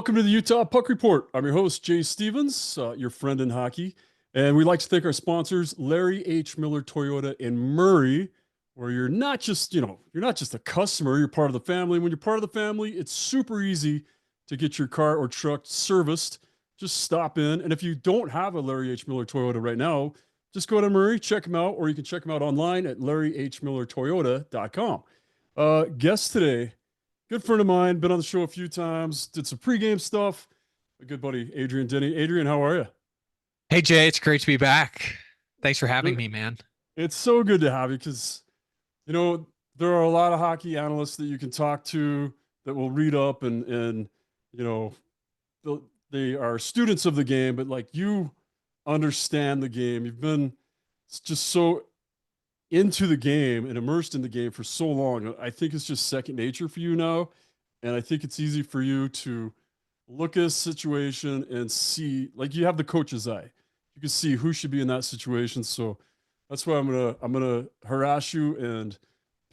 Welcome to the Utah Puck Report. I'm your host, Jay Stevens, your friend in hockey. And we'd like to thank our sponsors, Larry H. Miller Toyota in Murray, where you're not just, you're not just a customer, you're part of the family. When you're part of the family, it's super easy to get your car or truck serviced. Just stop in. And if you don't have a Larry H. Miller Toyota right now, just go to Murray, check them out, or you can check them out online at larryhmillertoyota.com. Guest today, good friend of mine, been on the show a few times, did some pregame stuff. My good buddy, Adrian Denny. Adrian, how are you? Hey Jay, it's great to be back. Thanks for having Good. me, man. It's so good to have you because, you know, there are a lot of hockey analysts that you can talk to that will read up and you know, they are students of the game, but like you understand the game. You've been just so into the game and immersed in the game for so long. I think it's just second nature for you now. And I think it's easy for you to look at a situation and see, like you have the coach's eye. You can see who should be in that situation. So that's why I'm gonna harass you and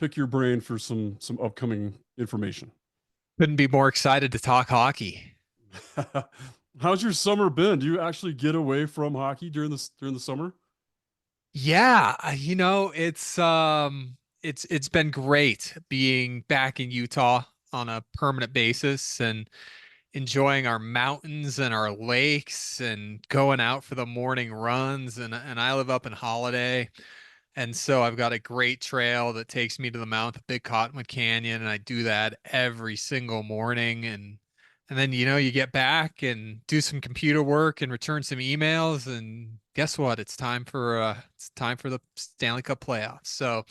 pick your brain for some upcoming information. Couldn't be more excited to talk hockey. How's your summer been? Do you actually get away from hockey during the summer? Yeah, it's been great being back in Utah on a permanent basis and enjoying our mountains and our lakes and going out for the morning runs and I live up in Holiday. And so I've got a great trail that takes me to the mouth of Big Cottonwood Canyon, and I do that every single morning. And then you get back and do some computer work and return some emails, and guess what? It's time for the Stanley Cup playoffs. So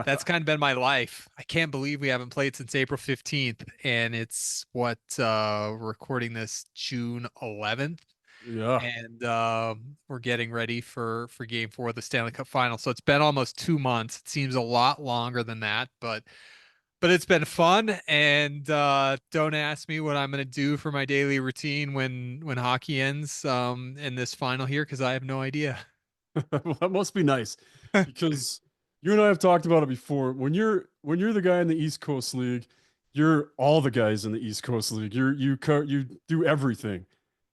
that's kind of been my life. I can't believe we haven't played since April 15th, and it's recording this June 11th Yeah. and we're getting ready for game four of the Stanley Cup final. So it's been almost 2 months. It seems a lot longer than that, but it's been fun. And don't ask me what I'm gonna do for my daily routine when hockey ends in this final here, because I have no idea. Well, that must be nice because you and I have talked about it before. When you're the guy in the East Coast League, you're all the guys in the East Coast League. You do everything,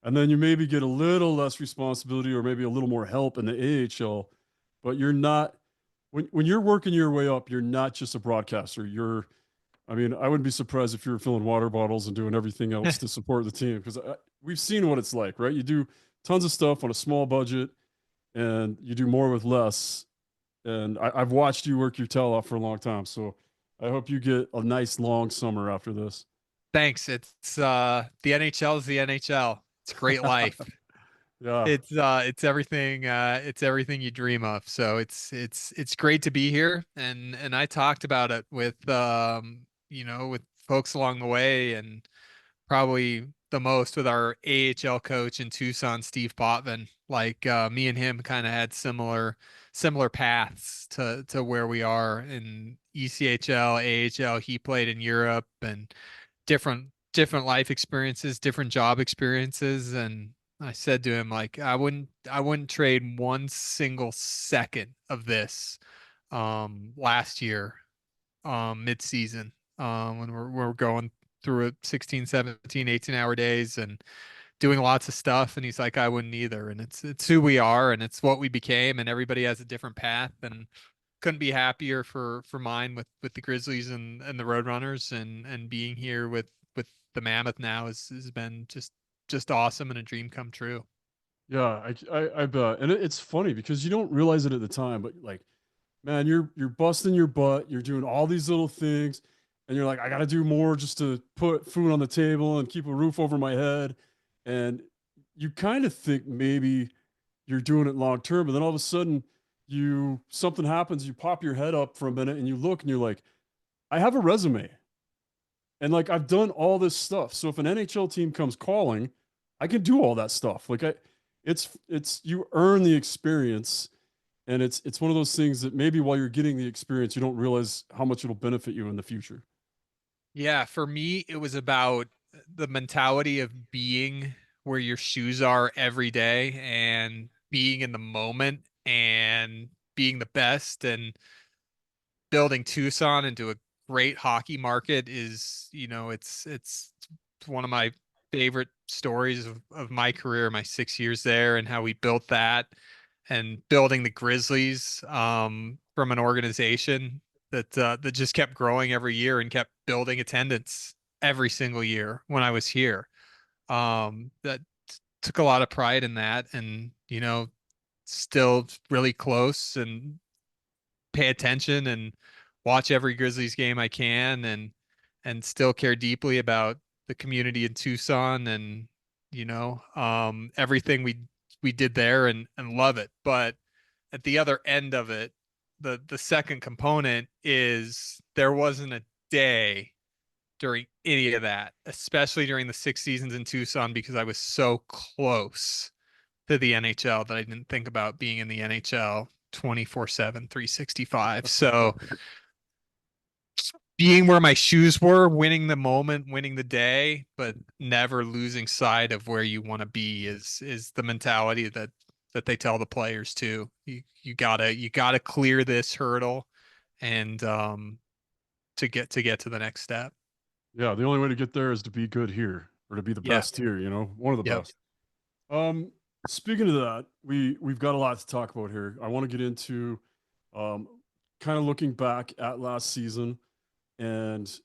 and then you maybe get a little less responsibility or maybe a little more help in the AHL, but you're not when you're working your way up. You're not just a broadcaster. I mean, I wouldn't be surprised if you were filling water bottles and doing everything else to support the team because we've seen what it's like, right? You do tons of stuff on a small budget and you do more with less. And I've watched you work your tail off for a long time. So I hope you get a nice long summer after this. Thanks. It's the NHL is the NHL. It's a great life. Yeah. It's everything you dream of. So it's great to be here, and I talked about it with folks along the way, and probably the most with our AHL coach in Tucson, Steve Potvin. Like me and him kind of had similar paths to where we are in ECHL, AHL. He played in Europe and different life experiences, different job experiences, and I said to him, like, I wouldn't trade one single second of this last year mid-season when we're going through it 16, 17, 18-hour days and doing lots of stuff, and he's like, I wouldn't either. And it's who we are and it's what we became, and everybody has a different path, and couldn't be happier for mine with the Grizzlies and the Roadrunners, and being here with the Mammoth now has been just awesome and a dream come true. Yeah. I bet. And it's funny because you don't realize it at the time, but like, man, you're busting your butt. You're doing all these little things. And you're like, I got to do more just to put food on the table and keep a roof over my head. And you kind of think maybe you're doing it long term, but then all of a sudden something happens, you pop your head up for a minute and you look and you're like, I have a resume. And like I've done all this stuff. So if an NHL team comes calling, I can do all that stuff. It's you earn the experience and it's one of those things that maybe while you're getting the experience, you don't realize how much it'll benefit you in the future. Yeah, for me, it was about the mentality of being where your shoes are every day and being in the moment and being the best, and building Tucson into a great hockey market is, it's one of my favorite stories of my career, my 6 years there, and how we built that and building the Grizzlies from an organization that just kept growing every year and kept building attendance every single year when I was here. That took a lot of pride in that, and still really close and pay attention and watch every Grizzlies game I can, and still care deeply about the community in Tucson, and everything we did there, and love it. But at the other end of it, the second component is there wasn't a day during any of that, especially during the 6 seasons in Tucson, because I was so close to the NHL that I didn't think about being in the NHL 24/7, 365. So being where my shoes were, winning the moment, winning the day, but never losing sight of where you want to be is the mentality that they tell the players too. You gotta clear this hurdle, and to get to the next step. Yeah, the only way to get there is to be good here or to be the Yeah. best here, one of the Yep. best. Um, Speaking of that, we've got a lot to talk about here. I want to get into um kind of looking back at last season, and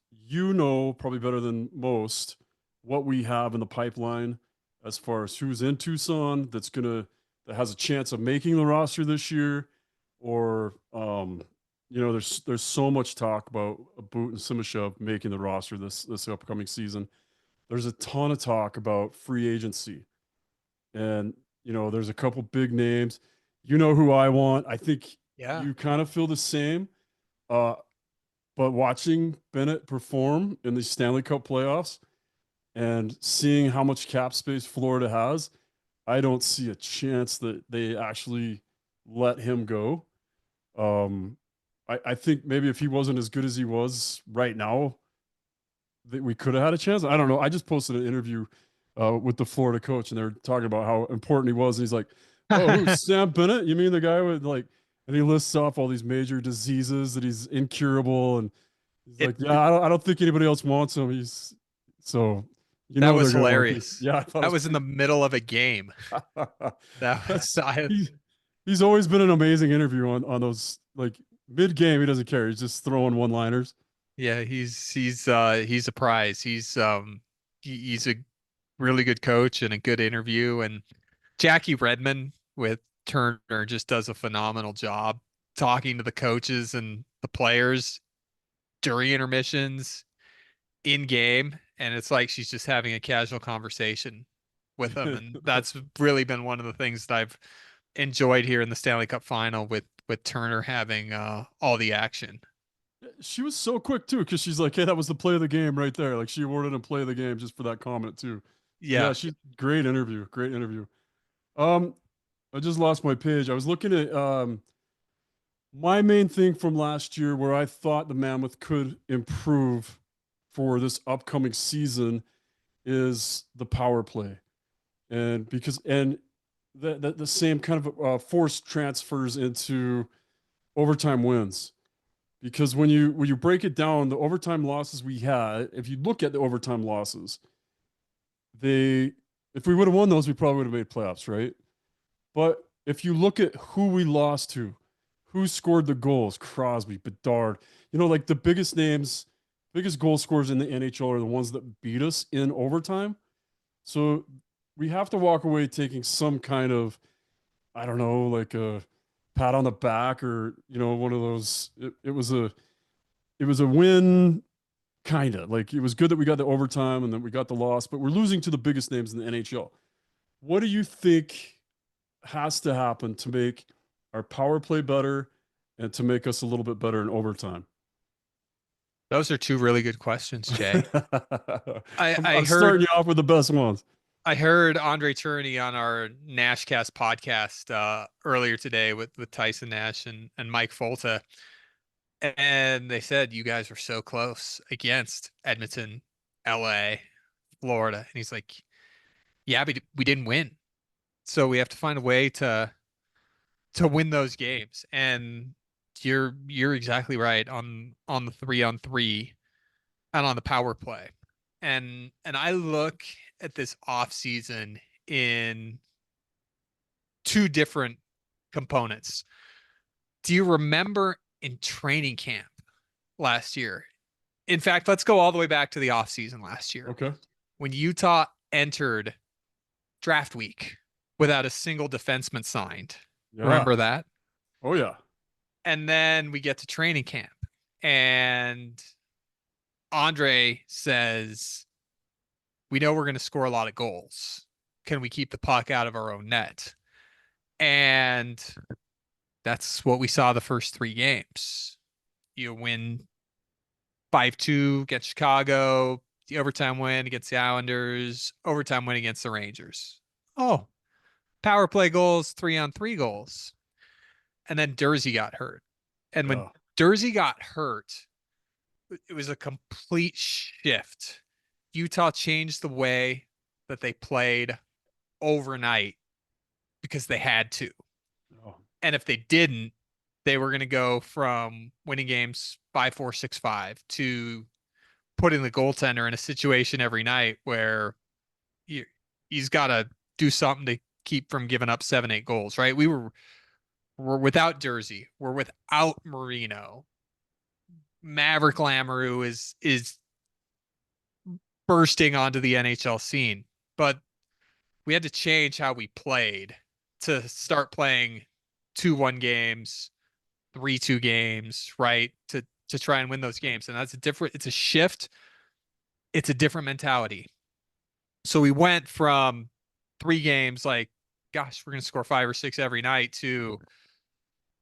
probably better than most what we have in the pipeline as far as who's in Tucson that has a chance of making the roster this year, or there's so much talk about Boot and Simashev making the roster this upcoming season. There's a ton of talk about free agency, and there's a couple big names. You know who I want. I think Yeah. you kind of feel the same. Uh, but watching Bennett perform in the Stanley Cup playoffs and seeing how much cap space Florida has, I don't see a chance that they actually let him go. Um, I think maybe if he wasn't as good as he was right now, that we could have had a chance. I don't know. I just posted an interview with the Florida coach, and they're talking about how important he was. And he's like, "Oh, who's Sam Bennett? You mean the guy with like?" And he lists off all these major diseases that he's incurable, and he's it, like, "Yeah, I don't think anybody else wants him." He's so that they're was gonna want to. hilarious. Yeah, I thought it That was was in the pretty. middle of a game. That was That's I he's always been an amazing interview on those like mid game. He doesn't care. He's just throwing one liners. Yeah, he's a prize. He's a really good coach and a good interview. And Jackie Redmond with Turner just does a phenomenal job talking to the coaches and the players during intermissions, in game, and it's like she's just having a casual conversation with them. And that's really been one of the things that I've enjoyed here in the Stanley Cup final, with Turner having all the action. She was so quick too, because she's like, "Hey, that was the play of the game right there." Like she awarded him play of the game just for that comment too. So yeah, Yeah. she's great interview, great interview. Um, I just lost my page. I was looking at my main thing from last year where I thought the Mammoth could improve for this upcoming season is the power play, and the same kind of forced transfers into overtime wins. Because when you break it down, the overtime losses we had, if you look at the overtime losses, they if we would have won those, we probably would have made playoffs, right? But if you look at who we lost to, who scored the goals, Crosby, Bedard, like the biggest names, biggest goal scorers in the NHL are the ones that beat us in overtime. So we have to walk away taking some kind of, I don't know, like a pat on the back, or one of those. It was a win, kind of like it was good that we got the overtime and then we got the loss, but we're losing to the biggest names in the NHL. What do you think has to happen to make our power play better and to make us a little bit better in overtime? Those are two really good questions, Jay. I I'm, I I'm starting heard you off with the best ones. I heard Andre Tourney on our Nashcast podcast earlier today with Tyson Nash and Mike Folta, and they said you guys were so close against Edmonton, LA, Florida, and he's like, yeah, but we didn't win, so we have to find a way to win those games. And you're exactly right on the 3-on-3 and on the power play. And I look at this offseason in two different components. Do you remember in training camp last year? In fact, let's go all the way back to the offseason last year Okay. when Utah entered draft week without a single defenseman signed. Yeah. Remember that? Oh yeah. And then we get to training camp and Andre says, we know we're going to score a lot of goals. Can we keep the puck out of our own net? And that's what we saw the first three games. You win 5-2 against Chicago, the overtime win against the Islanders, overtime win against the Rangers. Oh, power play goals, 3-on-3 goals. And then Dursey got hurt. And when Yeah. Dursey got hurt, it was a complete shift. Utah changed the way that they played overnight because they had to. Oh, And if they didn't, they were going to go from winning games 5-4, 6-5 to putting the goaltender in a situation every night where he's got to do something to keep from giving up 7-8 goals, right? We're without Dursey. We're without Marino. Maverick Lamoureux is bursting onto the NHL scene. But we had to change how we played to start playing 2-1 games, 3-2 games, right? To try and win those games. And it's a shift. It's a different mentality. So we went from 3 games like, gosh, we're going to score 5 or 6 every night to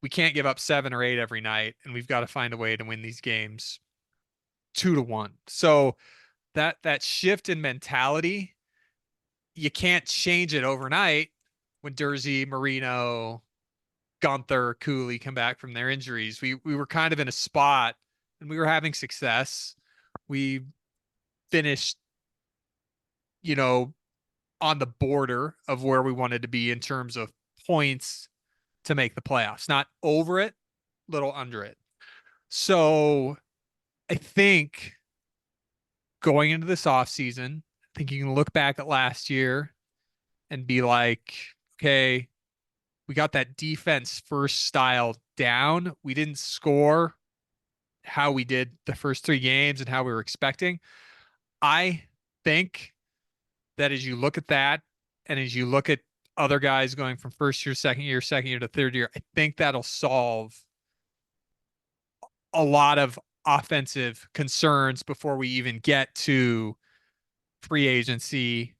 we can't give up 7 or 8 every night. And we've got to find a way to win these games 2-1. So that shift in mentality, you can't change it overnight when Dursey, Marino, Gunther, Cooley come back from their injuries. We were kind of in a spot and we were having success. We finished, you know, on the border of where we wanted to be in terms of points to make the playoffs. Not over it, little under it. So I think going into this offseason, I think you can look back at last year and be like, okay, we got that defense first style down. We didn't score how we did the first 3 games and how we were expecting. I think that as you look at that and as you look at other guys going from first year, second year to third year, I think that'll solve a lot of offensive concerns before we even get to free agency,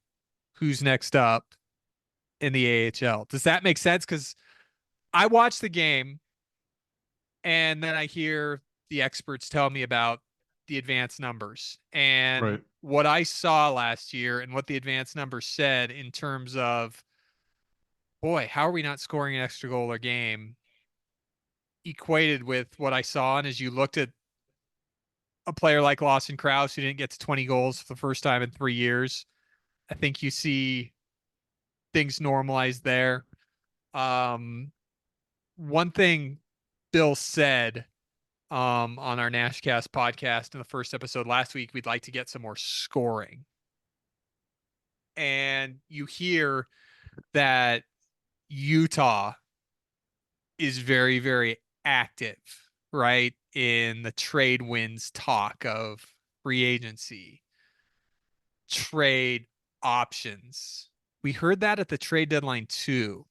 who's next up in the AHL. Does that make sense? Because I watched the game and then I hear the experts tell me about the advanced numbers and right. what I saw last year and what the advanced numbers said in terms of, boy, how are we not scoring an extra goal a game equated with what I saw. And as you looked at a player like Lawson Krause, who didn't get to 20 goals for the first time in 3 years, I think you see things normalize there. One thing Bill said on our Nashcast podcast in the first episode last week, we'd like to get some more scoring. And you hear that Utah is very, very active, right? In the trade wins talk of free agency, trade options. We heard that at the trade deadline too.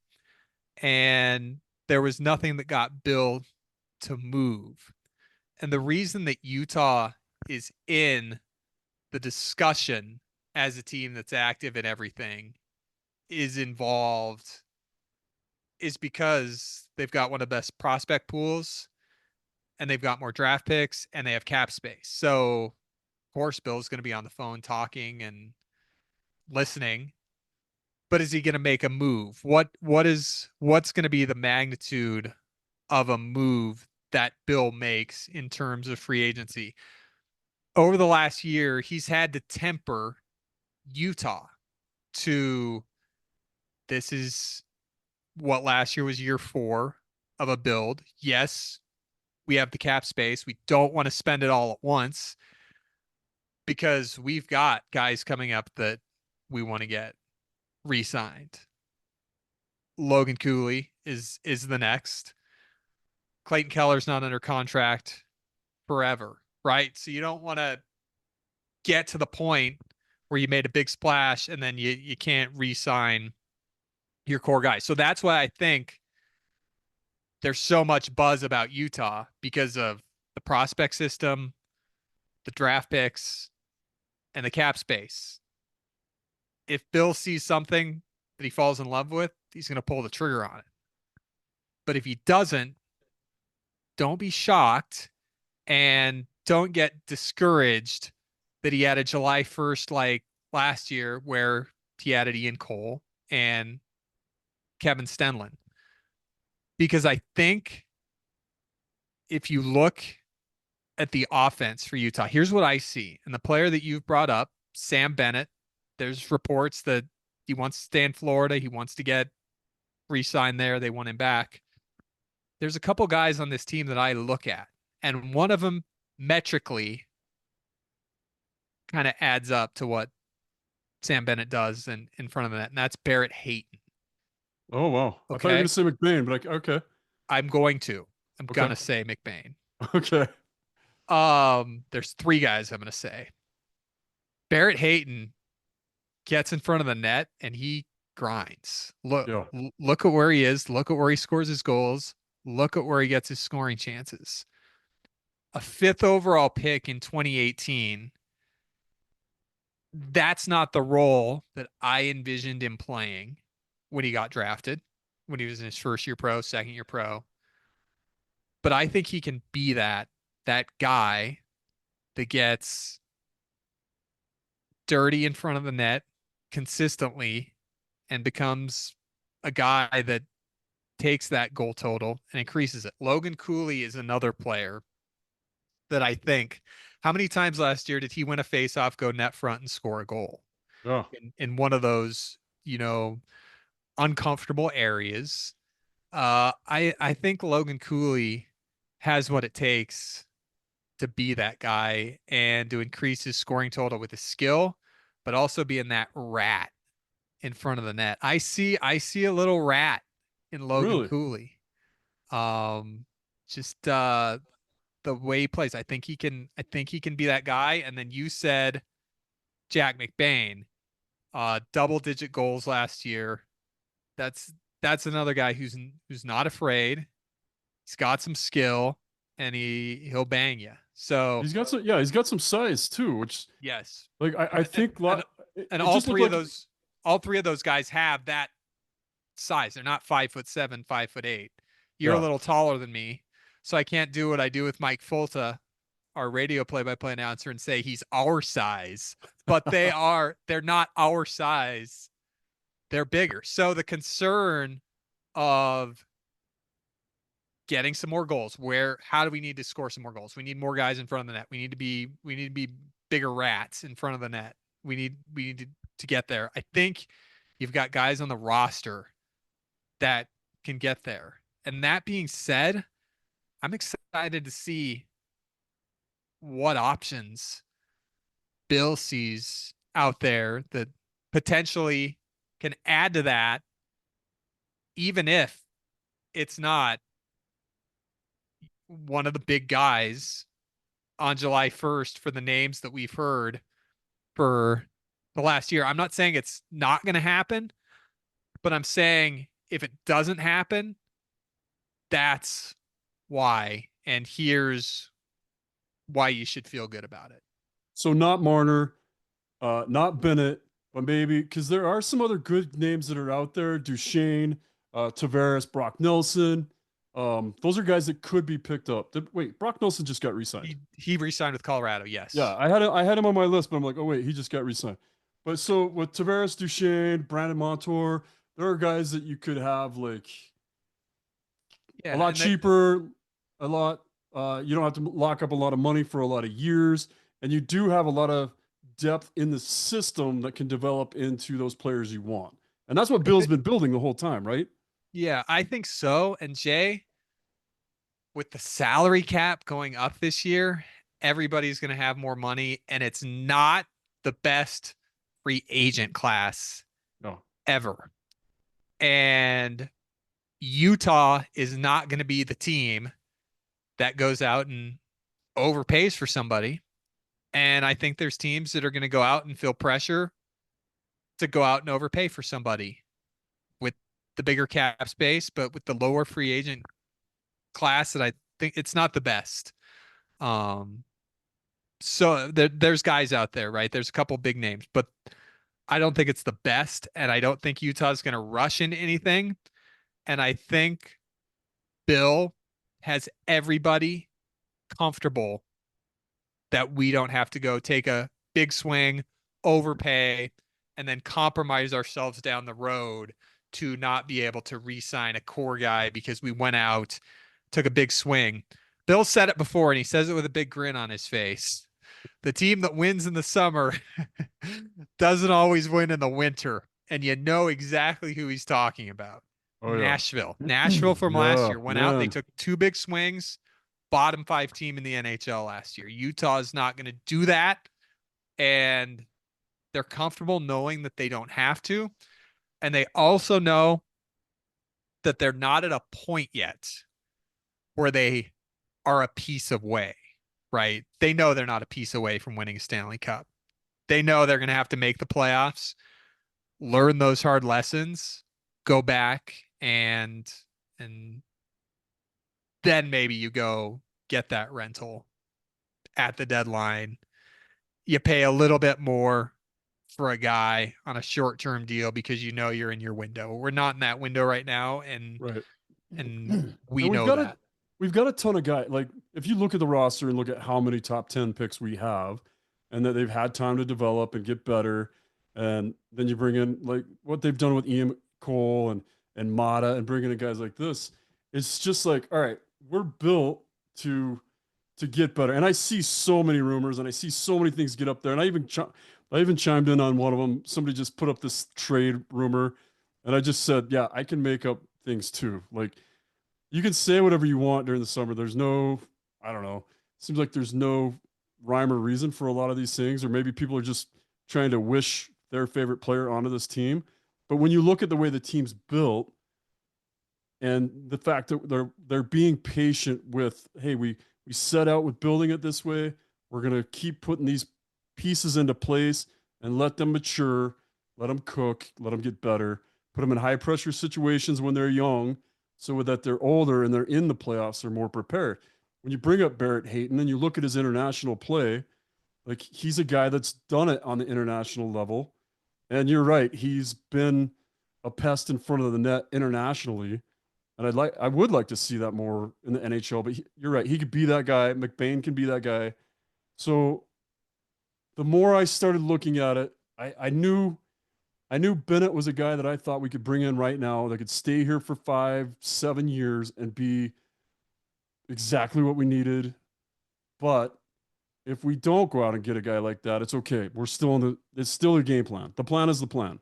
And there was nothing that got Bill to move. And the reason that Utah is in the discussion as a team that's active in everything is involved is because they've got one of the best prospect pools and they've got more draft picks and they have cap space. So, of course, Bill's going to be on the phone talking and listening. But is he going to make a move? What's going to be the magnitude of a move that Bill makes in terms of free agency? Over the last year, he's had to temper Utah to this is what last year was year 4 of a build. Yes, we have the cap space. We don't want to spend it all at once because we've got guys coming up that we want to get re-signed. Logan Cooley is the next. Clayton Keller's not under contract forever, right? So you don't want to get to the point where you made a big splash and then you can't re-sign your core guys. So that's why I think there's so much buzz about Utah because of the prospect system, the draft picks, and the cap space. If Bill sees something that he falls in love with, he's going to pull the trigger on it. But if he doesn't, don't be shocked and don't get discouraged that he had a July 1st like last year where he added Ian Cole and Kevin Stenlin. Because I think if you look at the offense for Utah, here's what I see. And the player that you've brought up, Sam Bennett, there's reports that he wants to stay in Florida. He wants to get re-signed there. They want him back. There's a couple guys on this team that I look at, and one of them metrically kind of adds up to what Sam Bennett does in front of the net, and that's Barrett Hayton. Oh wow. I thought you were Okay. gonna say McBain, but okay. I'm going to. I'm Okay. gonna say McBain. Okay. There's three guys I'm gonna say. Barrett Hayton gets in front of the net and he grinds. Yeah. Look at where he is. Look at where he scores his goals. Look at where he gets his scoring chances. A 5th overall pick in 2018. That's not the role that I envisioned him playing when he got drafted, when he was in his first year pro, second year pro. But I think he can be that guy that gets dirty in front of the net consistently and becomes a guy that takes that goal total and increases it. Logan Cooley is another player that I think, how many times last year did he win a faceoff, go net front and score a goal Yeah. in one of those, uncomfortable areas? I think Logan Cooley has what it takes to be that guy and to increase his scoring total with his skill, but also being that rat in front of the net. I see a little rat in Logan Really? Cooley. Just the way he plays. I think he can be that guy. And then you said Jack McBain, double digit goals last year. That's another guy who's not afraid. He's got some skill and he'll bang you. So He's got some size too, which yes. like I think And it just looked like all three of those guys have that size. They're not 5'7", 5'8". You're a yeah. little taller than me, so I can't do what I do with Mike Fulta, our radio play-by-play announcer, and say he's our size. But they're not our size. They're bigger. So the concern of getting some more goals, how do we need to score some more goals? We need more guys in front of the net. We need to be bigger rats in front of the net. We need to get there. I think you've got guys on the roster that can get there. And that being said, I'm excited to see what options Bill sees out there that potentially can add to that, even if it's not one of the big guys on July 1st for the names that we've heard for the last year. I'm not saying it's not going to happen, but I'm saying if it doesn't happen, that's why. And here's why you should feel good about it. So not Marner, not Bennett, but maybe because there are some other good names that are out there: Duchesne, Tavares, Brock Nelson. Those are guys that could be picked up. Wait, Brock Nelson just got re-signed. He re-signed with Colorado. Yeah, Yes. I had him on my list, but I'm like, oh wait, he just got re-signed. But so with Tavares, Duchesne, Brandon Montour, there are guys that you could have like a Yeah. lot And that, cheaper, a lot. You don't have to lock up a lot of money for a lot of years, and you do have a lot of depth in the system that can develop into those players you want. And that's what Bill's been building the whole time, right? yeah, I think so. And Jay, with the salary cap going up this year, everybody's going to have more money, and it's not the best free agent class No. ever. And Utah is not going to be the team that goes out and overpays for somebody. And I think there's teams that are going to go out and feel pressure to go out and overpay for somebody with the bigger cap space, but with the lower free agent class that I think it's not the best. Um, so there's guys out there, right? There's a couple big names, but I don't think it's the best. And I don't think Utah's going to rush into anything. And I think Bill has everybody comfortable that we don't have to go take a big swing, overpay, and then compromise ourselves down the road to not be able to re-sign a core guy because we went out, took a big swing. Bill said it before, and he says it with a big grin on his face. The team that wins in the summer doesn't always win in the winter, and you know exactly who he's talking about. Oh yeah. Nashville from last Yeah, year went out. They man. took two big swings, bottom five team in the NHL last year. Utah is not going to do that. And they're comfortable knowing that they don't have to. And they also know that they're not at a point yet where they are a piece away, right? They know they're not a piece away from winning a Stanley Cup. They know they're going to have to make the playoffs, learn those hard lessons, go back and then maybe you go get that rental at the deadline. You pay a little bit more for a guy on a short-term deal because you know you're in your window. We're not in that window right now, and Right. and And we know that. we've got a ton of guys. Like if you look at the roster and look at how many top 10 picks we have and that they've had time to develop and get better, and then you bring in like what they've done with Ian Cole and Mata and bringing in guys like this, it's just like, all right, we're built to get better. And I see so many rumors and I see so many things get up there. And I even chimed in on one of them. Somebody just put up this trade rumor, and I just said, yeah, I can make up things too. Like you can say whatever you want during the summer. There's no, I don't know. Seems like there's no rhyme or reason for a lot of these things, or maybe people are just trying to wish their favorite player onto this team. But when you look at the way the team's built and the fact that they're being patient with, hey, we set out with building it this way. We're gonna keep putting these pieces into place and let them mature, let them cook, let them get better, put them in high pressure situations when they're young, so that they're older and they're in the playoffs, they're more prepared. When you bring up Barrett Hayton and you look at his international play, like he's a guy that's done it on the international level. And you're right, he's been a pest in front of the net internationally. And I would like to see that more in the NHL, but you're right. He could be that guy. McBain can be that guy. So the more I started looking at it, I knew Bennett was a guy that I thought we could bring in right now that could stay here for 5, 7 years and be exactly what we needed. But if we don't go out and get a guy like that, it's okay. It's still a game plan. The plan is the plan.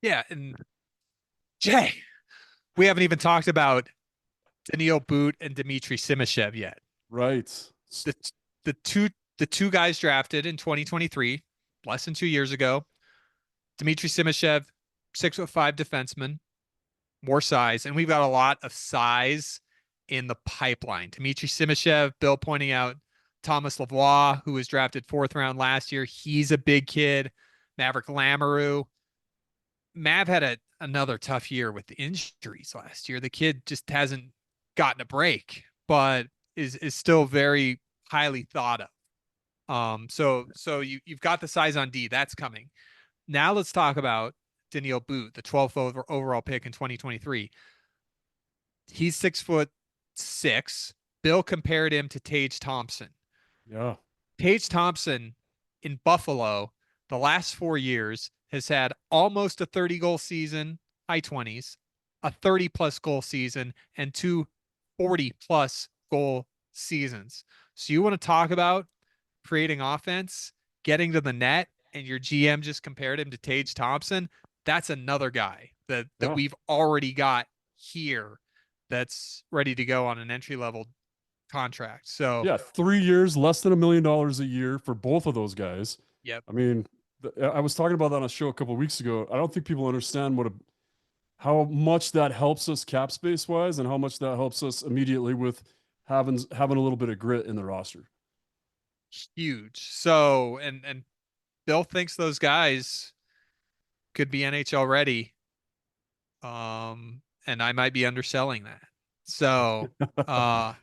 Yeah, and Jay, we haven't even talked about Daniil Boot and Dmitry Simashev yet. Right. The the two the two guys drafted in 2023, less than 2 years ago. Dmitry Simashev, 6'5" defenseman, more size, and we've got a lot of size in the pipeline. Dmitry Simashev, Bill pointing out Thomas Lavoie, who was drafted 4th round last year. He's a big kid. Maverick Lamoureux. Mav had another tough year with the injuries last year. The kid just hasn't gotten a break, but is still very highly thought of. So you've got the size on D. That's coming. Now let's talk about Daniil Boot, the 12th overall pick in 2023. He's 6'6". Bill compared him to Tage Thompson. Yeah. Tage Thompson in Buffalo, the last 4 years, has had almost a 30-goal season, high 20s, a 30-plus goal season, and 2 40-plus goal seasons. So you want to talk about creating offense, getting to the net, and your GM just compared him to Tage Thompson? That's another guy that Yeah. we've already got here that's ready to go on an entry-level contract. So Yeah, 3 years, less than $1 million a year for both of those guys. yep. I mean, I was talking about that on a show a couple of weeks ago. I don't think people understand how much that helps us cap space wise, and how much that helps us immediately with having a little bit of grit in the roster. Huge. So, and Bill thinks those guys could be NHL ready. And I might be underselling that. So, uh,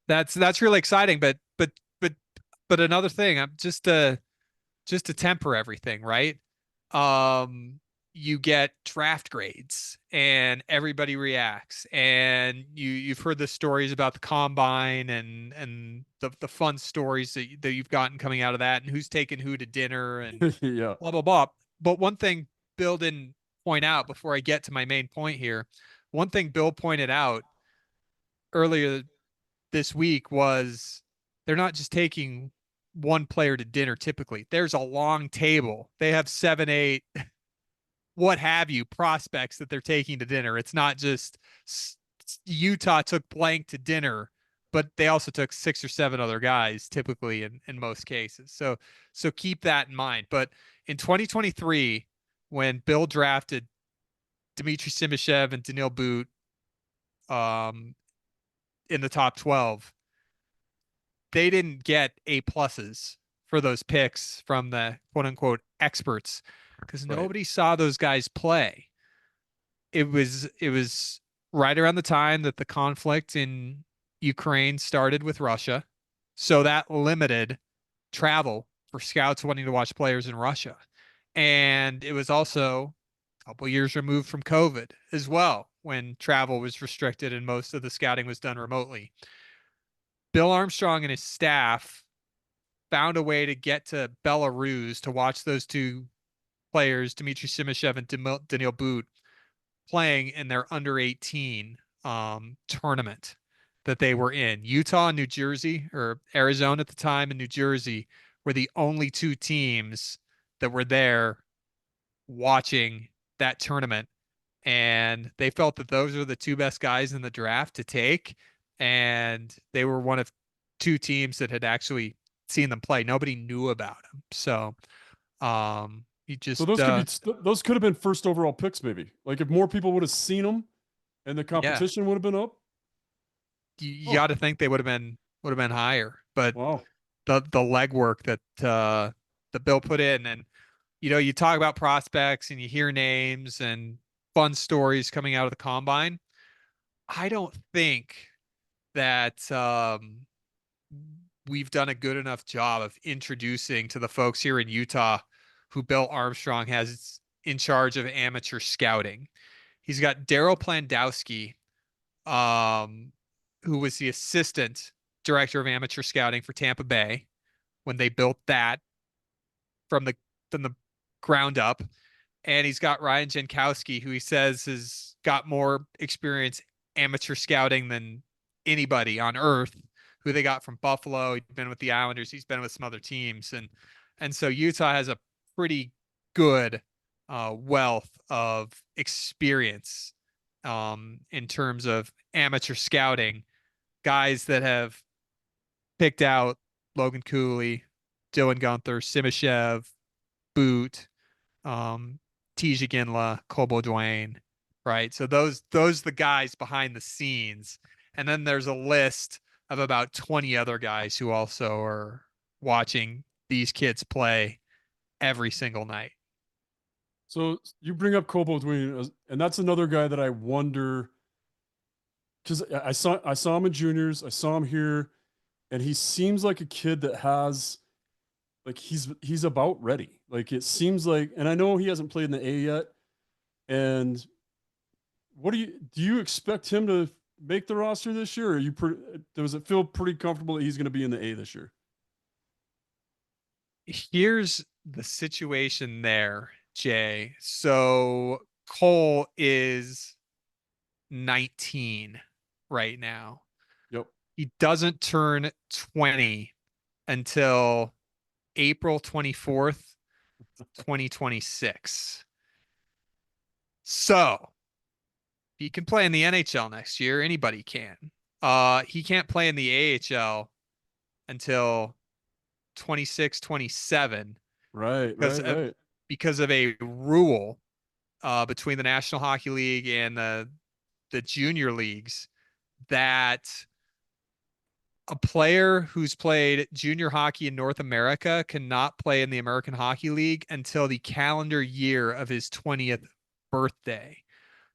that's really exciting. But but another thing, I'm just to temper everything, right? Um, you get draft grades and everybody reacts, and you've heard the stories about the combine and the fun stories that you've gotten coming out of that, and who's taking who to dinner and Yeah. blah blah blah. But one thing Bill didn't point out before I get to my main point here, one thing Bill pointed out earlier this week was they're not just taking one player to dinner typically. There's a long table. They have 7, 8, what have you, prospects that they're taking to dinner. It's not just Utah took blank to dinner, but they also took 6 or 7 other guys typically in most cases. So keep that in mind. But in 2023, when Bill drafted Dmitry Simashev and Daniil Boot um, in the top 12, they didn't get A pluses for those picks from the quote unquote experts because Right. nobody saw those guys play. It was right around the time that the conflict in Ukraine started with Russia. So that limited travel for scouts wanting to watch players in Russia. And it was also a couple years removed from COVID as well, when travel was restricted and most of the scouting was done remotely. Bill Armstrong and his staff found a way to get to Belarus to watch those two players, Dmitry Simashev and Daniil Boot, playing in their under 18 tournament that they were in. Utah and New Jersey, or Arizona at the time, and New Jersey were the only two teams that were there watching that tournament. And they felt that those are the two best guys in the draft to take. And they were one of two teams that had actually seen them play. Nobody knew about them. So you So just those could have been first overall picks, maybe. Like if more people would have seen them and the yeah, competition would have been up. you Oh, got to think they would have been higher. But wow. the legwork that Bill put in, and you talk about prospects and you hear names and fun stories coming out of the combine. I don't think that we've done a good enough job of introducing to the folks here in Utah who Bill Armstrong has in charge of amateur scouting. He's got Daryl Plandowski, um, who was the assistant director of amateur scouting for Tampa Bay when they built that from the ground up. And he's got Ryan Jankowski, who he says has got more experience amateur scouting than anybody on earth, who they got from Buffalo. He's been with the Islanders. He's been with some other teams. And so Utah has a pretty good wealth of experience in terms of amateur scouting, guys that have picked out Logan Cooley, Dylan Gunther, Simashev, Boot, um, Tija Ginla, Kobo Dwayne, right? So those the guys behind the scenes, and then there's a list of about 20 other guys who also are watching these kids play every single night. So you bring up Kobo Dwayne, and that's another guy that I wonder because I saw him in juniors, I saw him here, and he seems like a kid that has like he's about ready. Like it seems like, and I know he hasn't played in the A yet. And what do you expect him to make the roster this year? Or does it feel pretty comfortable that he's going to be in the A this year? Here's the situation there, Jay. So Cole is 19 right now. Yep. He doesn't turn 20 until April 24th, 2026. So he can play in the NHL next year. Anybody can. He can't play in the AHL until 26, 27. Right, because right, right. because of a rule between the National Hockey League and the junior leagues that a player who's played junior hockey in North America cannot play in the American Hockey League until the calendar year of his 20th birthday.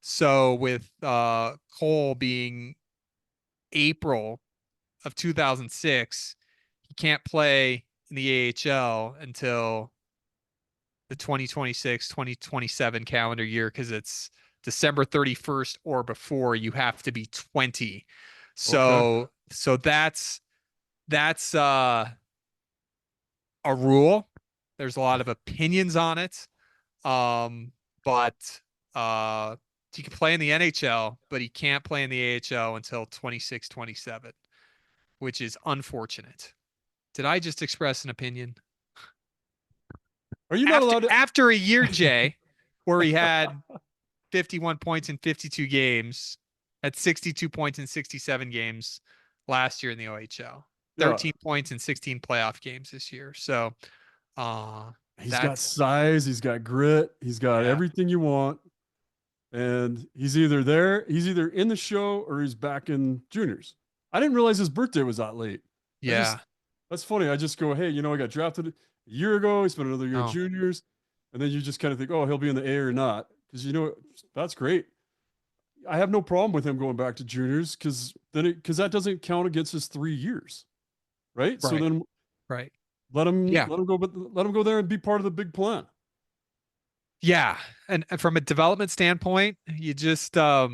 So with Cole being April of 2006, he can't play in the AHL until the 2026-2027 calendar year because it's December 31st or before. You have to be 20. Okay. So that's a rule. There's a lot of opinions on it. Um, but he can play in the NHL, but he can't play in the AHL until 26-27, which is unfortunate. Did I just express an opinion? Are you not After allowed to? after a year, Jay, where he had 51 points in 52 games, had 62 points in 67 games last year in the OHL, Yeah, 13 points in 16 playoff games this year. So uh he's got that's size, he's got grit, he's got yeah, everything you want, and he's either there, he's either in the show or he's back in juniors. I didn't realize his birthday was that late. I just yeah. That's funny. I just go, hey, I got drafted a year ago. He spent another year at Oh, juniors, and then you just kind of think, oh, he'll be in the A or not, because that's great. I have no problem with him going back to juniors because that doesn't count against his 3 years, right? So right, then right. let him Yeah. let him go, but let him go there and be part of the big plan. Yeah. And from a development standpoint, you just as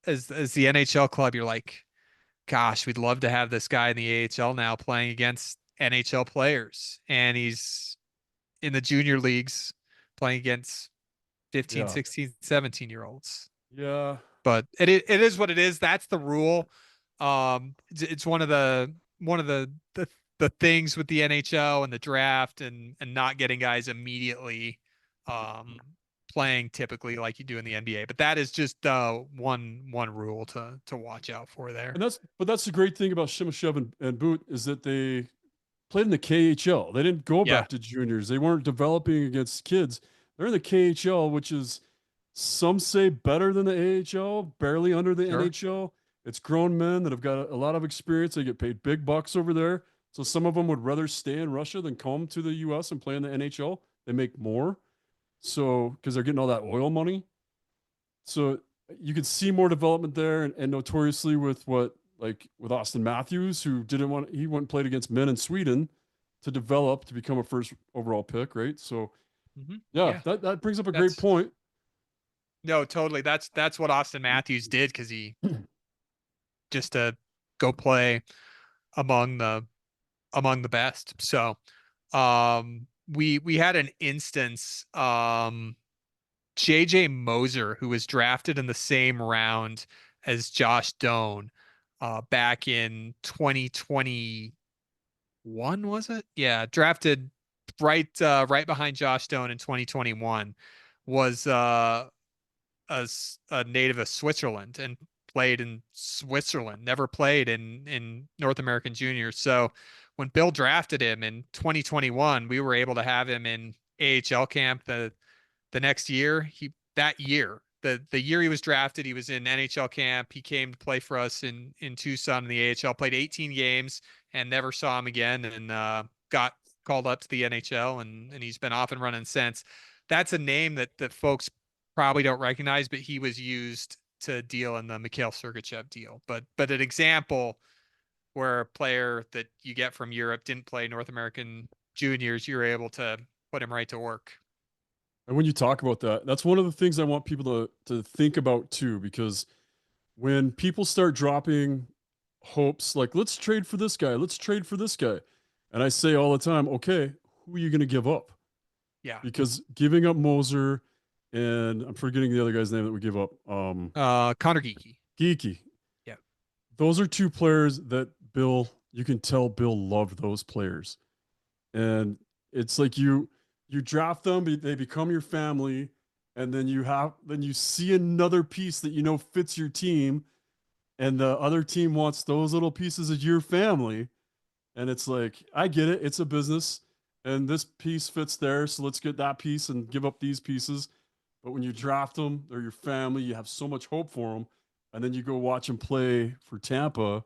the NHL club, you're like, gosh, we'd love to have this guy in the AHL now playing against NHL players. And he's in the junior leagues playing against 15, Yeah, 16, 17 year olds. yeah. But it is what it is. That's the rule. It's one of the things with the NHL and the draft and not getting guys immediately um playing typically like you do in the NBA. But that is just one rule to watch out for there. That's the great thing about Shimashev and Boot is that they played in the KHL. They didn't go Yeah, back to juniors. They weren't developing against kids. They're in the KHL, which is some say better than the AHL, barely under the sure. NHL. It's grown men that have got a lot of experience. They get paid big bucks over there. So some of them would rather stay in Russia than come to the US and play in the NHL. They make more. So because they're getting all that oil money. So you could see more development there, and notoriously with with Austin Matthews, who didn't want he went and played against men in Sweden to develop to become a first overall pick, right? So yeah, Yeah, that brings up a great that's point. no, totally. That's what Austin Matthews did because he just to go play among the best. So we had an instance JJ Moser who was drafted in the same round as Josh Doan back in 2021, was it? Yeah, drafted right behind Josh Doan in 2021 was a native of Switzerland and played in Switzerland, never played in North American juniors. So when Bill drafted him in 2021, we were able to have him in AHL camp the next year. The year he was drafted, he was in NHL camp. He came to play for us in Tucson in the AHL, played 18 games and never saw him again and got called up to the NHL and he's been off and running since. That's a name that folks probably don't recognize, but he was used to deal in the Mikhail Sergachev deal. But an example where a player that you get from Europe didn't play North American juniors, you're able to put him right to work. And when you talk about that, that's one of the things I want people to think about too, because when people start dropping hopes like let's trade for this guy, let's trade for this guy, and I say all the time, okay, who are you going to give up? Yeah. Because giving up Moser and I'm forgetting the other guy's name that we give up, Connor Geeky. Geeky. Yeah. Those are two players that you can tell Bill loved those players, and it's like you draft them, they become your family, and then you see another piece that fits your team, and the other team wants those little pieces of your family, and it's like I get it, it's a business, and this piece fits there, so let's get that piece and give up these pieces. But when you draft them, they're your family. You have so much hope for them, and then you go watch them play for Tampa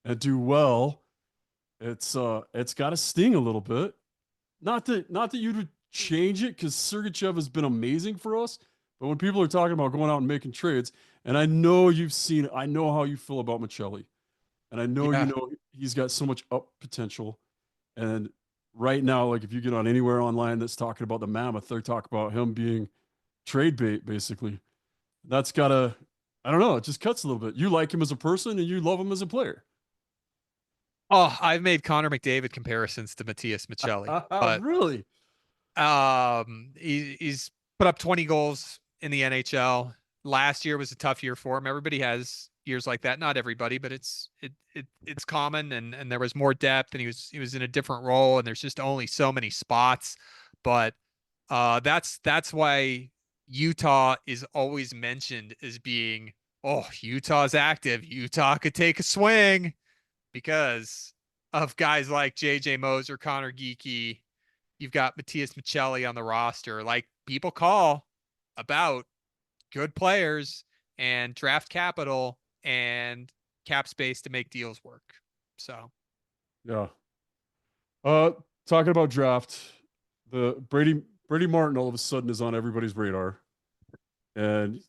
and do well. It's got to sting a little bit. Not that you would change it because Sergachev has been amazing for us. But when people are talking about going out and making trades, and I know you've seen it, I know how you feel about Michelli, and I know you Yeah. know he's got so much up potential. And right now, like if you get on anywhere online that's talking about the Mammoth, they're talking about him being trade bait, basically. That's gotta, I don't know, it just cuts a little bit. You like him as a person and you love him as a player. Oh, I've made Connor McDavid comparisons to Matthias Michelli, but Really? he's put up 20 goals in the NHL. Last year was a tough year for him. Everybody has years like that. Not everybody, but it's common, and there was more depth, and he was in a different role, and there's just only so many spots. But that's why Utah is always mentioned as being, oh, Utah's active. Utah could take a swing because of guys like JJ Moser, Connor Geeky. You've got Matthias Michelli on the roster. Like, people call about good players and draft capital and cap space to make deals work. So Yeah. Uh, Talking about draft, the Brady Martin all of a sudden is on everybody's radar. And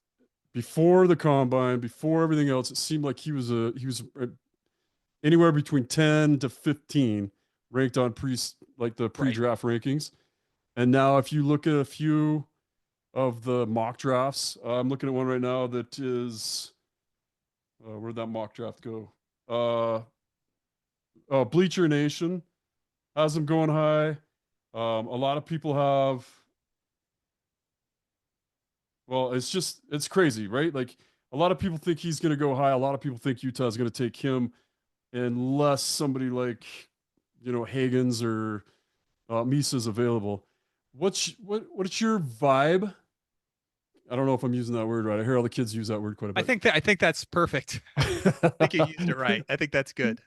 before the combine, before everything else, it seemed like he was anywhere between 10 to 15 ranked on the right. pre-draft rankings. And now if you look at a few of the mock drafts, I'm looking at one right now that is where'd that mock draft go? Uh, Bleacher Nation has him going high. A lot of people have. Well, it's crazy, right? Like a lot of people think he's going to go high. A lot of people think Utah is going to take him, unless somebody like Hagens or Misa is available. What's your vibe? I don't know if I'm using that word right. I hear all the kids use that word quite a bit. I think that's perfect. I think you used it right. I think that's good.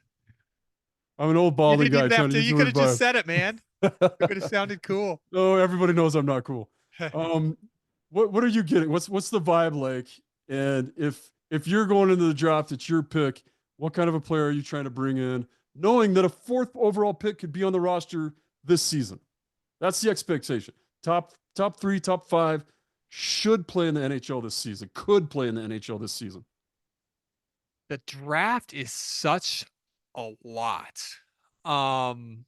I'm an old You balding didn't guy even have trying to to. use You the could word have just vibe. said it, man. It would have sounded cool. No, everybody knows I'm not cool. Um, what are you getting? What's the vibe like? And if you're going into the draft, it's your pick. What kind of a player are you trying to bring in, knowing that a fourth overall pick could be on the roster this season? That's the expectation. Top three, top five should play in the NHL this season. Could play in the NHL this season. The draft is such a lot. Um,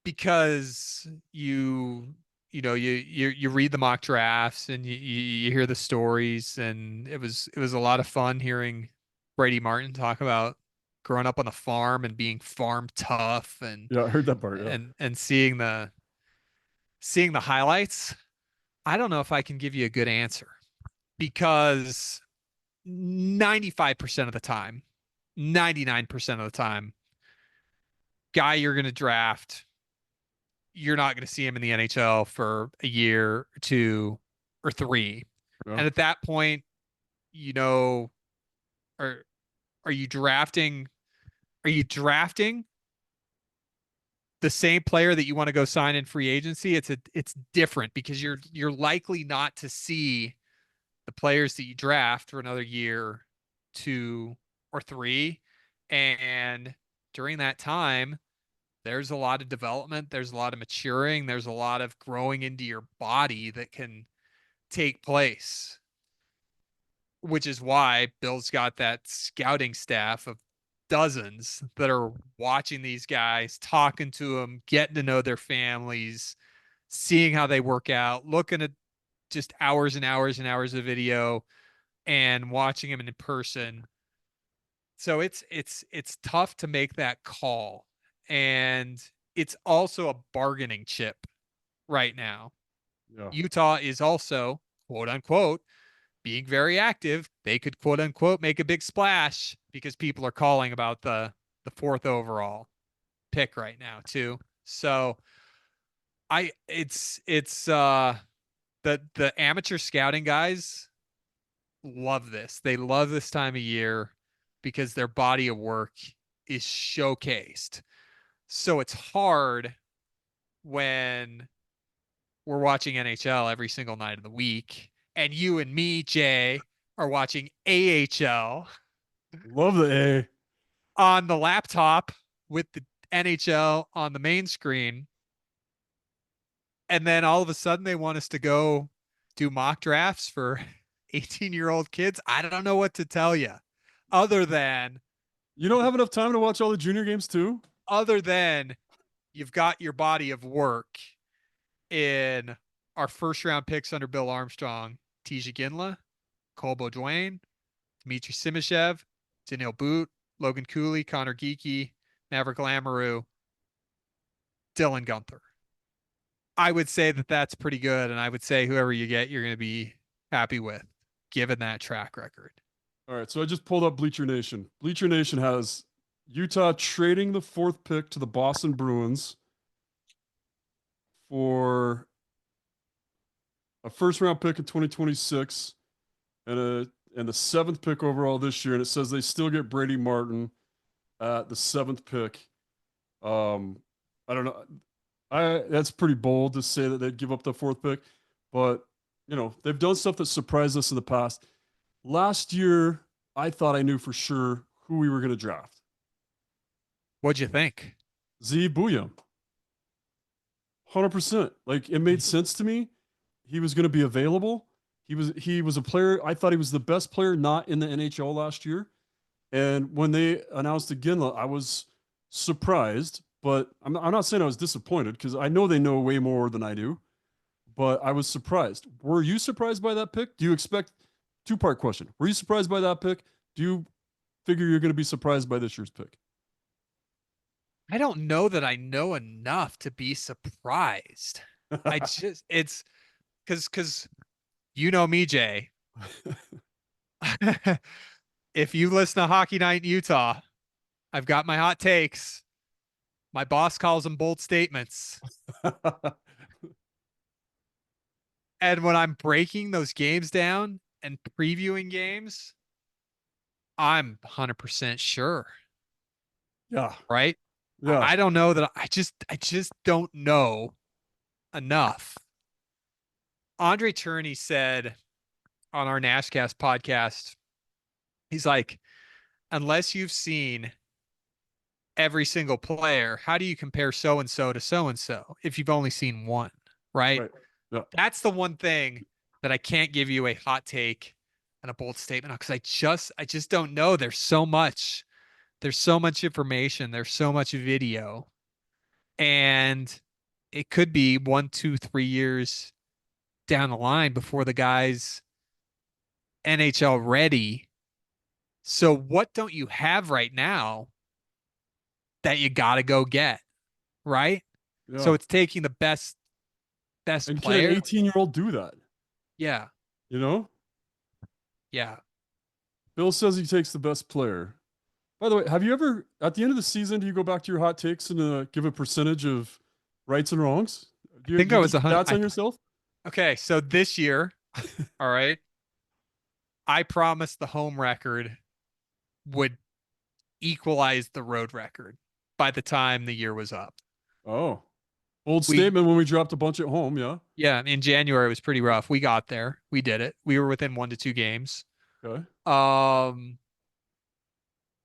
because you read the mock drafts and you hear the stories, and it was a lot of fun hearing Brady Martin talk about growing up on the farm and being farm tough, and Yeah, I heard that part. Yeah, seeing the highlights. I don't know if I can give you a good answer, because 95% of the time, 99% of the time, guy you're going to draft, you're not going to see him in the NHL for a year or two or three. yeah, And at that point, you know, are are you drafting are you drafting the same player that you want to go sign in free agency? It's different, because you're likely not to see the players that you draft for another year, two or three. And during that time, there's a lot of development, there's a lot of maturing, there's a lot of growing into your body that can take place, which is why Bill's got that scouting staff of dozens that are watching these guys, talking to them, getting to know their families, seeing how they work out, looking at just hours and hours and hours of video and watching them in person. So it's tough to make that call. And it's also a bargaining chip right now. yeah, Utah is also, quote unquote, being very active. They could, quote unquote, make a big splash because people are calling about the fourth overall pick right now too. So it's the amateur scouting guys love this. They love this time of year because their body of work is showcased. So it's hard when we're watching NHL every single night of the week, and you and me, Jay, are watching AHL Love the A. on the laptop with the NHL on the main screen. And then all of a sudden they want us to go do mock drafts for 18-year-old kids. I don't know what to tell you other than You don't have enough time to watch all the junior games too? other than you've got your body of work in our first round picks under Bill Armstrong, Tisha Ginla, Cole Beaudoin, Dmitry Simashev, Daniil Boot, Logan Cooley, Connor Geeky, Maverick Lamoureux, Dylan Gunther. I would say that that's pretty good. And I would say whoever you get, you're going to be happy with, given that track record. All right, so I just pulled up Bleacher Nation. Bleacher Nation has Utah trading the 4th pick to the Boston Bruins for a first round pick in 2026 and the 7th pick overall this year. And it says they still get Brady Martin at the 7th pick. I don't know. That's pretty bold to say that they'd give up the 4th pick, but they've done stuff that surprised us in the past. Last year, I thought I knew for sure who we were going to draft. What'd you think? Z Bouillon. 100%. Like, it made sense to me. He was going to be available. He was a player. I thought he was the best player not in the NHL last year. And when they announced Iginla, I was surprised, but I'm not saying I was disappointed because I know they know way more than I do, but I was surprised. Were you surprised by that pick? Do you expect, two-part question. Were you surprised by that pick? Do you figure you're going to be surprised by this year's pick? I don't know that I know enough to be surprised. It's because you know me, Jay. If you listen to Hockey Night in Utah, I've got my hot takes. My boss calls them bold statements. And when I'm breaking those games down and previewing games, I'm 100% sure. Yeah. Right? Yeah. I don't know that I just don't know enough. Andre Turney said on our Nashcast podcast, he's like, unless you've seen every single player, how do you compare so and so to so and so if you've only seen one? Right. Right. Yeah. That's the one thing that I can't give you a hot take and a bold statement on because I just don't know. There's so much information, there's so much video, and it could be 1, 2, 3 years down the line before the guy's NHL ready. So what don't you have right now that you got to go get, right? So Yeah. it's taking the best And can an player. 18-year-old do that? Yeah. You know? Yeah. Bill says he takes the best player. By the way, have you ever, at the end of the season, do you go back to your hot takes and give a percentage of rights and wrongs? I think Do I you was keep a hundred. stats on yourself? Okay. So this year, all right, I promised the home record would equalize the road record by the time the year was up. Oh, bold We, statement when we dropped a bunch at home. Yeah. yeah, in January it was pretty rough. We got there. We did it. We were within 1 to 2 games. Okay. Um,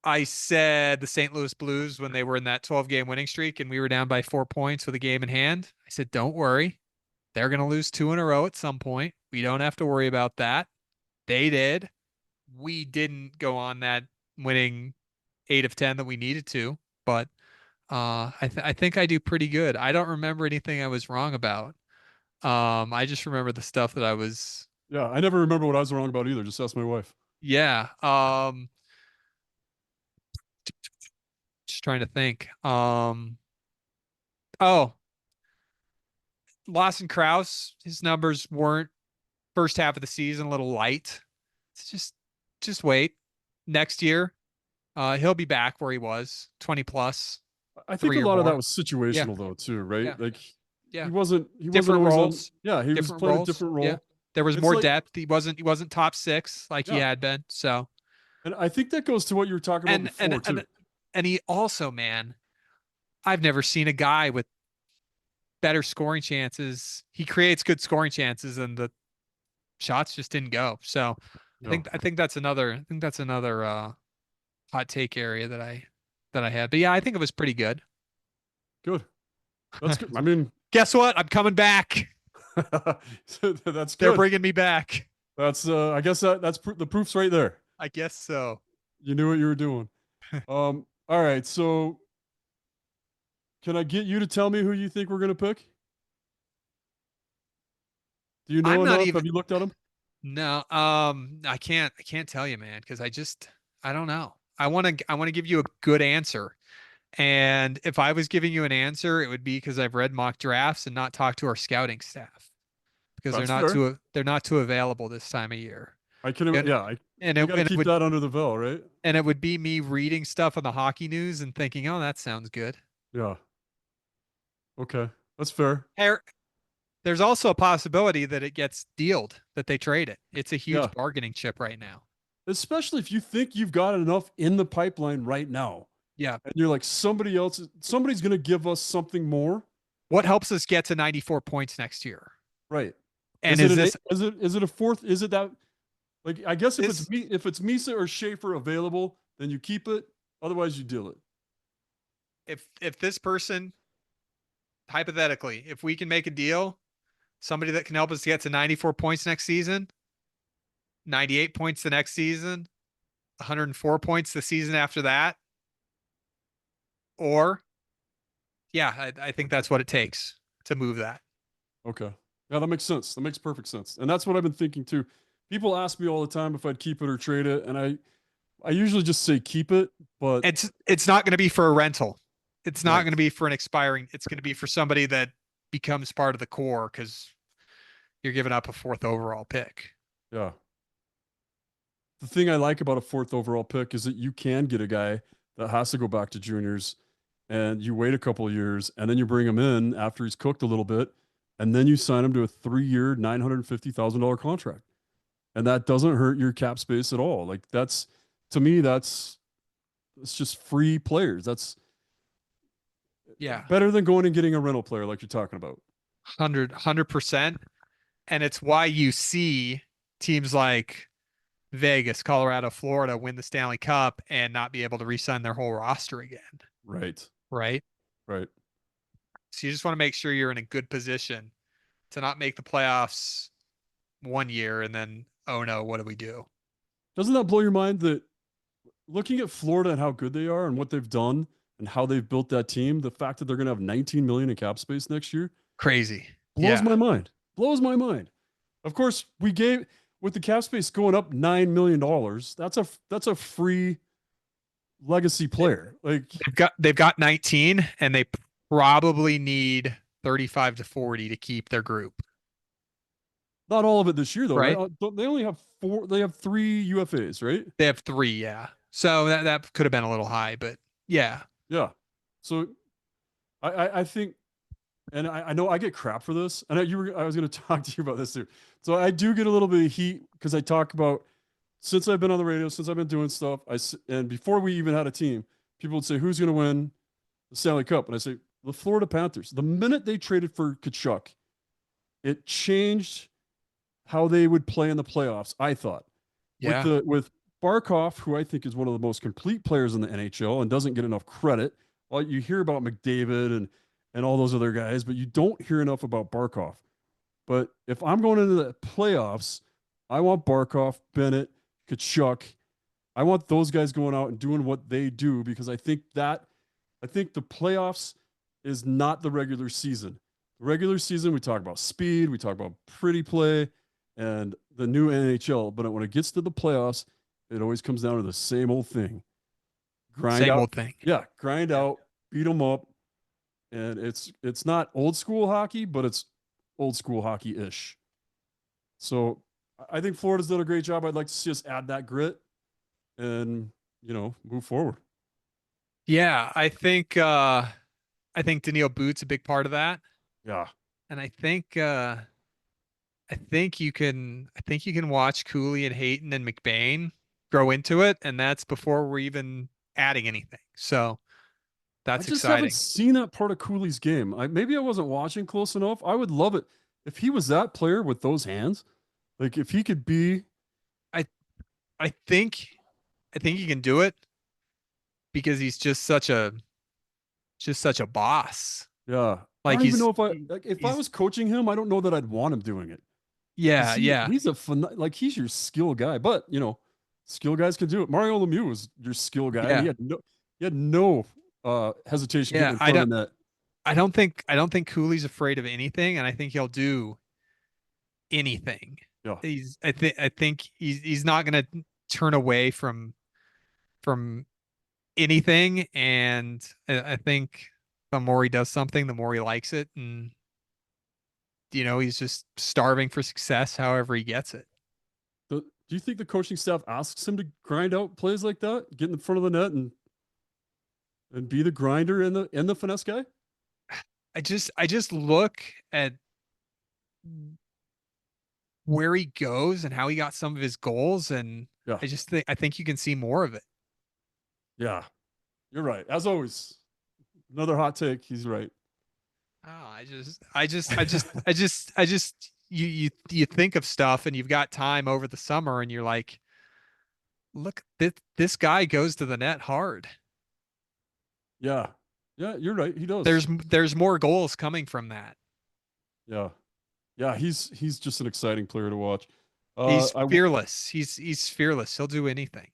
I said the St. Louis Blues when they were in that 12-game winning streak and we were down by 4 points with a game in hand. I said, don't worry. They're going to lose 2 in a row at some point. We don't have to worry about that. They did. We didn't go on that winning 8 of 10 that we needed to, but I think I do pretty good. I don't remember anything I was wrong about. I just remember the stuff that I was. Yeah. I never remember what I was wrong about either. Just ask my wife. Yeah. Just trying to think. Oh, Lawson Krause, his numbers weren't first half of the season a little light. It's just wait. Next year, he'll be back where he was, 20 plus, I think a 3 or lot of that more. was Yeah. situational though, too, right? Yeah. Like Yeah. he wasn't Different always on. roles. Yeah, he was Different playing a roles. different Yeah. role. There was It's more like, depth. He wasn't top six like he yeah. had been. So And I think that goes to what you were talking about and before too. and he also, man, I've never seen a guy with better scoring chances. He creates good scoring chances, and the shots just didn't go. So Yeah. I think that's another hot take area that I had. But yeah, I think it was pretty good. Good. That's good. I mean, Guess what? I'm coming back. that's They're good. bringing me back. That's I guess the proof's right there. I guess so. You knew what you were doing. All right. So can I get you to tell me who you think we're gonna pick? Do you know I'm not enough? even Have you looked at them? no, I can't tell you, man, because I don't know. I want to give you a good answer. And if I was giving you an answer, it would be because I've read mock drafts and not talked to our scouting staff because That's fair. they're not too available this time of year. I can. And Yeah. We got to and it keep would that under the veil, right? and it would be me reading stuff on the hockey news and thinking, "Oh, that sounds good." Yeah. Okay. That's fair. There- There's also a possibility that it gets dealed, that they trade it. It's a Yeah. huge bargaining chip right now. Especially if you think you've got enough in the pipeline right now, Yeah. and you're like somebody's going to give us something more. What helps us get to 94 points next year? Right. And is this Is it a fourth? Is it that? Like, I guess this if it's Misa or Schaefer available, then you keep it. Otherwise, you deal it. if this person, hypothetically, if we can make a deal, somebody that can help us get to 94 points next season, 98 points the next season, 104 points the season after that, or yeah, I think that's what it takes to move that. Okay. Yeah, that makes sense. That makes perfect sense. And that's what I've been thinking too. People ask me all the time if I'd keep it or trade it, and I usually just say keep it, but It's not going to be for a rental. It's not right. going to be for an expiring. It's going to be for somebody that becomes part of the core because you're giving up a fourth overall pick. Yeah. The thing I like about a fourth overall pick is that you can get a guy that has to go back to juniors and you wait a couple of years and then you bring him in after he's cooked a little bit and then you sign him to a 3-year, $950,000 contract. And that doesn't hurt your cap space at all. Like that's to me, it's just free players. That's Yeah, better than going and getting a rental player like you're talking about. 100%. And it's why you see teams like Vegas, Colorado, Florida win the Stanley Cup and not be able to re-sign their whole roster again. Right. Right. Right. So you just want to make sure you're in a good position to not make the playoffs one year and then, oh no, what do we do? Doesn't that blow your mind that looking at Florida and how good they are and what they've done and how they've built that team, the fact that they're going to have 19 million in cap space next year Crazy. blows Yeah. my mind. Blows my mind. Of course, we gave with the cap space going up $9 million. That's a free legacy player. Like They've got 19 and they probably need 35 to 40 to keep their group. not all of it this year though, right? Right. They only have four. They have 3 UFAs, right? They have three. Yeah. So that could have been a little high, but yeah. Yeah. So I think, and I know I get crap for this, and I was going to talk to you about this too. So I do get a little bit of heat because I talk about since I've been on the radio, since I've been doing stuff. And before we even had a team, people would say who's going to win the Stanley Cup, and I say the Florida Panthers. The minute they traded for Kachuk, it changed how they would play in the playoffs. I thought Yeah. with Barkov, who I think is one of the most complete players in the NHL and doesn't get enough credit. Well, you hear about McDavid and all those other guys, but you don't hear enough about Barkov. But if I'm going into the playoffs, I want Barkov, Bennett, Kachuk. I want those guys going out and doing what they do because I think the playoffs is not the regular season. The regular season, we talk about speed, we talk about pretty play, and the new NHL. But when it gets to the playoffs, it always comes down to the same old thing. Grind Same out. old thing. Yeah, grind out, beat them up. And it's not old school hockey, but it's old school hockey-ish. So I think Florida's done a great job. I'd like to see us add that grit and, move forward. Yeah. I think Daniil Boot's a big part of that. Yeah. And I think you can watch Cooley and Hayton and McBain grow into it, and that's before we're even adding anything. So I That's just haven't exciting. seen that part of Cooley's game. Maybe I wasn't watching close enough. I would love it if he was that player with those hands. Like if he could be, I I think I think he can do it because he's just such a boss. yeah. I Like don't even know if if I he's was coaching him, I don't know that I'd want him doing it because yeah, yeah. he's like he's your skill guy. But skill guys can do it. Mario Lemieux was your skill guy, and Yeah. he had no hesitation getting Yeah, in front of the net. I don't think Cooley's afraid of anything, and I think he'll do anything. Yeah. I think he's not gonna turn away from anything, and I think the more he does something, the more he likes it, and he's just starving for success however he gets it. Do you think the coaching staff asks him to grind out plays like that, get in front of the net and be the grinder and the finesse guy? I just look at where he goes and how he got some of his goals, and Yeah. I think you can see more of it. Yeah. You're right. As always, another hot take. He's right. Oh, I just you think of stuff and you've got time over the summer and you're like, look, this guy goes to the net hard. Yeah. Yeah, you're right. He does. There's more goals coming from that. Yeah. Yeah, he's just an exciting player to watch. He's I fearless. He's fearless. He'll do anything.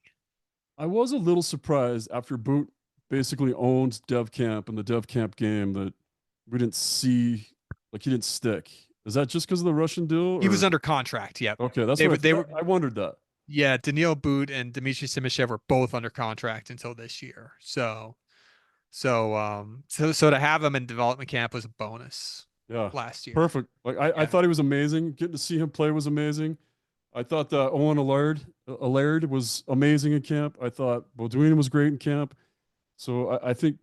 I was a little surprised after Boot basically owned Dev Camp and the Dev Camp game that we didn't see like he didn't stick. Is that just because of the Russian deal? He was Or under contract. Yep. okay, that's They what were they were I wondered that. yeah, Daniil Boot and Dmitry Simishev were both under contract until this year. So to have him in development camp was a bonus Yeah, last year. perfect. Like I Yeah. thought he was amazing. Getting to see him play was amazing. I thought that Owen Allard was amazing in camp. I thought Baudouin was great in camp. So I think,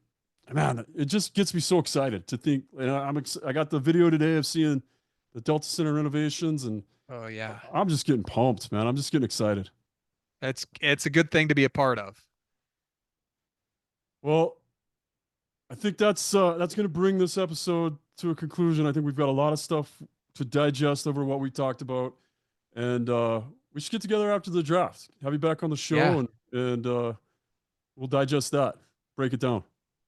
man, it just gets me so excited to think. And I got the video today of seeing the Delta Center renovations, and Oh yeah. I'm just getting pumped, man. I'm just getting excited. It's a good thing to be a part of. Well, I think that's going to bring this episode to a conclusion. I think we've got a lot of stuff to digest over what we talked about, and we should get together after the draft. Have you back on the Yeah. show, and we'll digest that, break it down.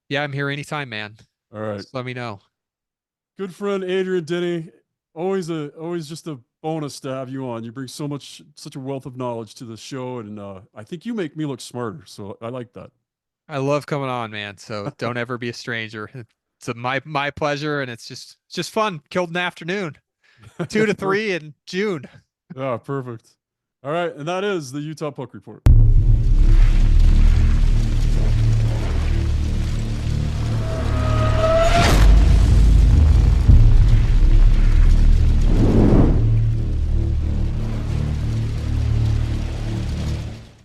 Yeah, I'm here anytime, man. All right. Just let me know. Good friend Adrian Denny. Always just a bonus to have you on. You bring such a wealth of knowledge to the show, and I think you make me look smarter. So I like that. I love coming on, man. So don't ever be a stranger. It's my pleasure, and it's just fun. Killed an afternoon, 2 to 3 in June. Yeah, perfect. All right, and that is the Utah Puck Report.